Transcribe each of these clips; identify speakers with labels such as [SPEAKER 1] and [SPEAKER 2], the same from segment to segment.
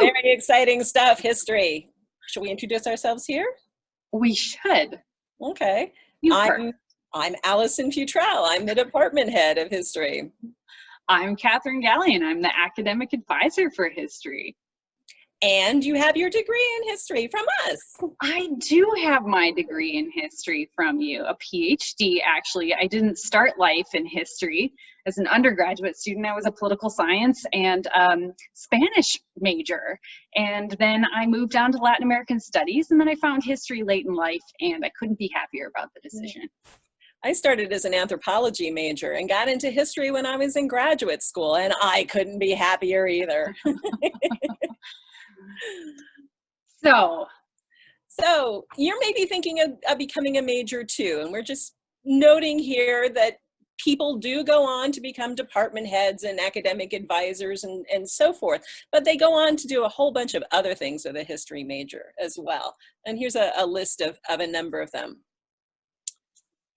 [SPEAKER 1] Very exciting stuff, history. Should we introduce ourselves here?
[SPEAKER 2] We should.
[SPEAKER 1] Okay.
[SPEAKER 2] You first.
[SPEAKER 1] I'm Allison Futrell. I'm the department head of history.
[SPEAKER 2] I'm Catherine Gallion. I'm the academic advisor for history.
[SPEAKER 1] And you have your degree in history from us.
[SPEAKER 2] I do have my degree in history from you, a PhD actually. I didn't start life in history. As an undergraduate student, I was a political science and Spanish major. And then I moved down to Latin American studies, and then I found history late in life, and I couldn't be happier about the decision.
[SPEAKER 1] I started as an anthropology major and got into history when I was in graduate school, and I couldn't be happier either. So you're maybe thinking of becoming a major too, and we're just noting here that people do go on to become department heads and academic advisors and so forth, but they go on to do a whole bunch of other things with a history major as well. And here's a list of a number of them.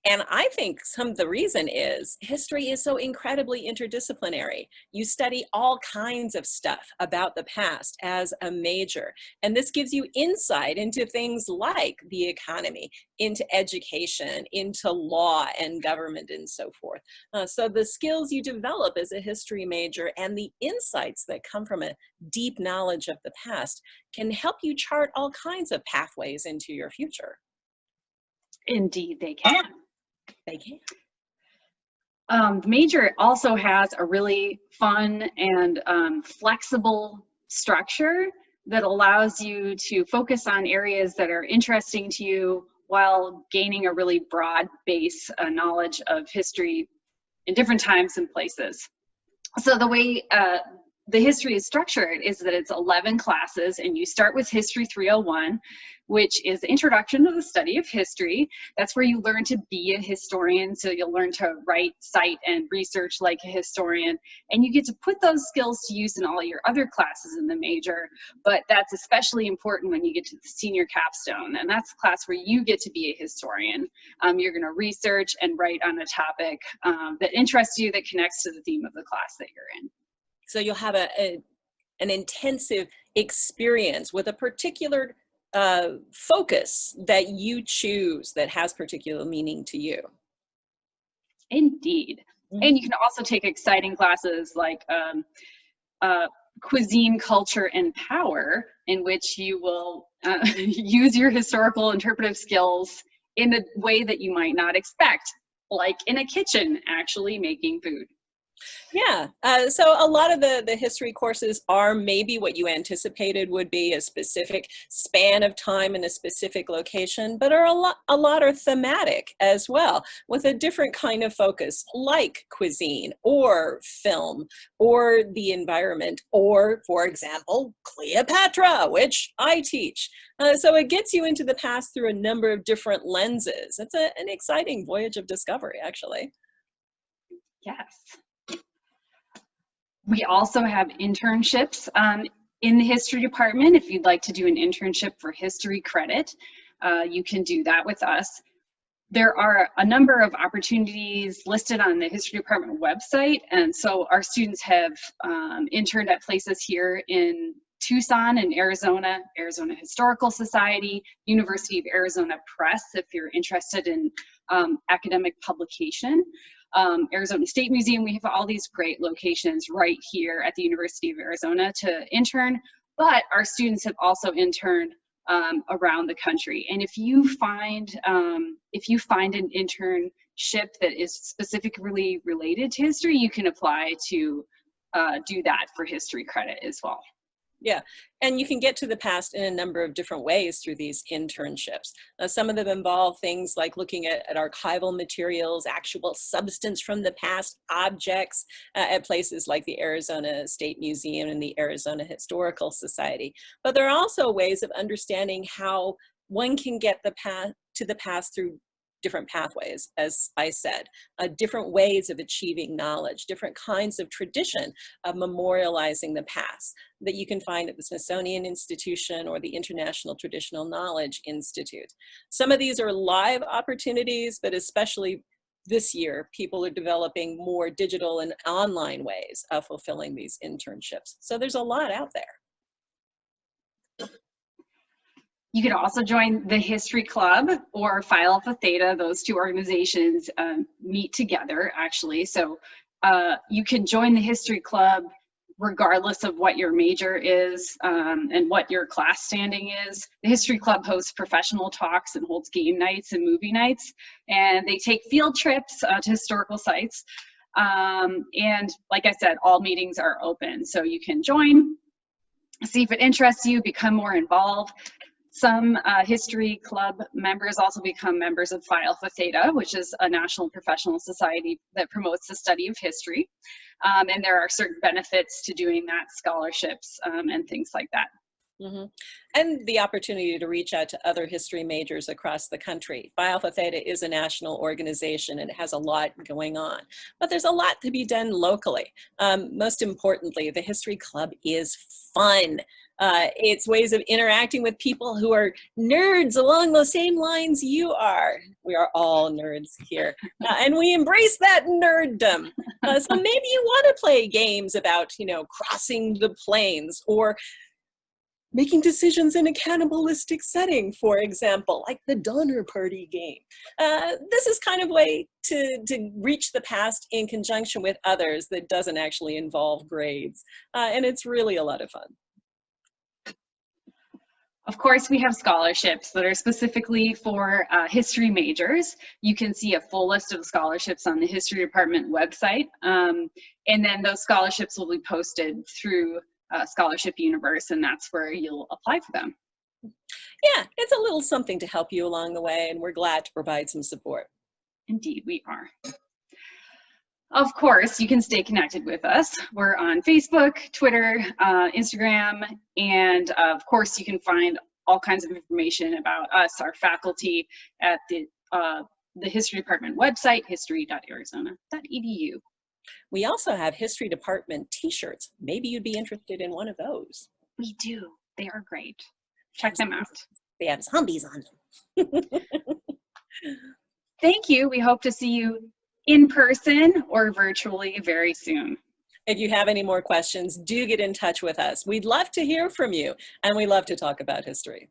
[SPEAKER 1] And I think some of the reason is history is so incredibly interdisciplinary. You study all kinds of stuff about the past as a major. And this gives you insight into things like the economy, into education, into law and government and so forth. So the skills you develop as a history major and the insights that come from a deep knowledge of the past can help you chart all kinds of pathways into your future.
[SPEAKER 2] Indeed, they can.
[SPEAKER 1] They can.
[SPEAKER 2] The major also has a really fun and flexible structure that allows you to focus on areas that are interesting to you while gaining a really broad base knowledge of history in different times and places. So the way the history is structured is that it's 11 classes, and you start with History 301, which is the introduction to the study of history. That's where you learn to be a historian. So you'll learn to write, cite, and research like a historian. And you get to put those skills to use in all your other classes in the major. But that's especially important when you get to the senior capstone. And that's the class where you get to be a historian. You're going to research and write on a topic that interests you, that connects to the theme of the class that you're in.
[SPEAKER 1] So you'll have an intensive experience with a particular focus that you choose that has particular meaning to you.
[SPEAKER 2] Indeed. Mm-hmm. And you can also take exciting classes like cuisine, culture, and power, in which you will use your historical interpretive skills in a way that you might not expect, like in a kitchen, actually making food.
[SPEAKER 1] Yeah, so a lot of the history courses are maybe what you anticipated would be a specific span of time in a specific location, but a lot are thematic as well, with a different kind of focus, like cuisine or film or the environment, or, for example, Cleopatra, which I teach. So it gets you into the past through a number of different lenses. It's an exciting voyage of discovery, actually.
[SPEAKER 2] Yes. We also have internships in the history department. If you'd like to do an internship for history credit, you can do that with us. There are a number of opportunities listed on the history department website, and so our students have interned at places here in Tucson in Arizona, Arizona Historical Society, University of Arizona Press, if you're interested in academic publication. Arizona State Museum, we have all these great locations right here at the University of Arizona to intern, but our students have also interned around the country. And if you find an internship that is specifically related to history, you can apply to do that for history credit as well.
[SPEAKER 1] Yeah, and you can get to the past in a number of different ways through these internships. Some of them involve things like looking at archival materials, actual substance from the past, objects at places like the Arizona State Museum and the Arizona Historical Society. But there are also ways of understanding how one can get to the past through different pathways, as I said, different ways of achieving knowledge, different kinds of tradition of memorializing the past that you can find at the Smithsonian Institution or the International Traditional Knowledge Institute. Some of these are live opportunities, but especially this year, people are developing more digital and online ways of fulfilling these internships. So there's a lot out there.
[SPEAKER 2] You can also join the History Club or Phi Alpha Theta. Those two organizations meet together, actually. So you can join the History Club regardless of what your major is and what your class standing is. The History Club hosts professional talks and holds game nights and movie nights. And they take field trips to historical sites. And like I said, all meetings are open. So you can join, see if it interests you, become more involved. Some History Club members also become members of Phi Alpha Theta, which is a national professional society that promotes the study of history. And there are certain benefits to doing that, scholarships and things like that.
[SPEAKER 1] Mm-hmm. And the opportunity to reach out to other history majors across the country. Phi Alpha Theta is a national organization and it has a lot going on, but there's a lot to be done locally. Most importantly, the History Club is fun. It's ways of interacting with people who are nerds along the same lines you are. We are all nerds here. And we embrace that nerddom. So maybe you want to play games about, crossing the plains or making decisions in a cannibalistic setting, for example, like the Donner Party game. This is kind of a way to reach the past in conjunction with others that doesn't actually involve grades. And it's really a lot of fun.
[SPEAKER 2] Of course, we have scholarships that are specifically for history majors. You can see a full list of scholarships on the History Department website. And then those scholarships will be posted through Scholarship Universe, and that's where you'll apply for them.
[SPEAKER 1] Yeah, it's a little something to help you along the way, and we're glad to provide some support.
[SPEAKER 2] Indeed, we are. Of course, you can stay connected with us. We're on Facebook, Twitter, Instagram, and of course, you can find all kinds of information about us, our faculty, at the History Department website, history.arizona.edu.
[SPEAKER 1] We also have History Department t-shirts. Maybe you'd be interested in one of those.
[SPEAKER 2] We do. They are great. Check them out.
[SPEAKER 1] They have zombies on them.
[SPEAKER 2] Thank you. We hope to see you in person or virtually very soon.
[SPEAKER 1] If you have any more questions, do get in touch with us. We'd love to hear from you, and we love to talk about history.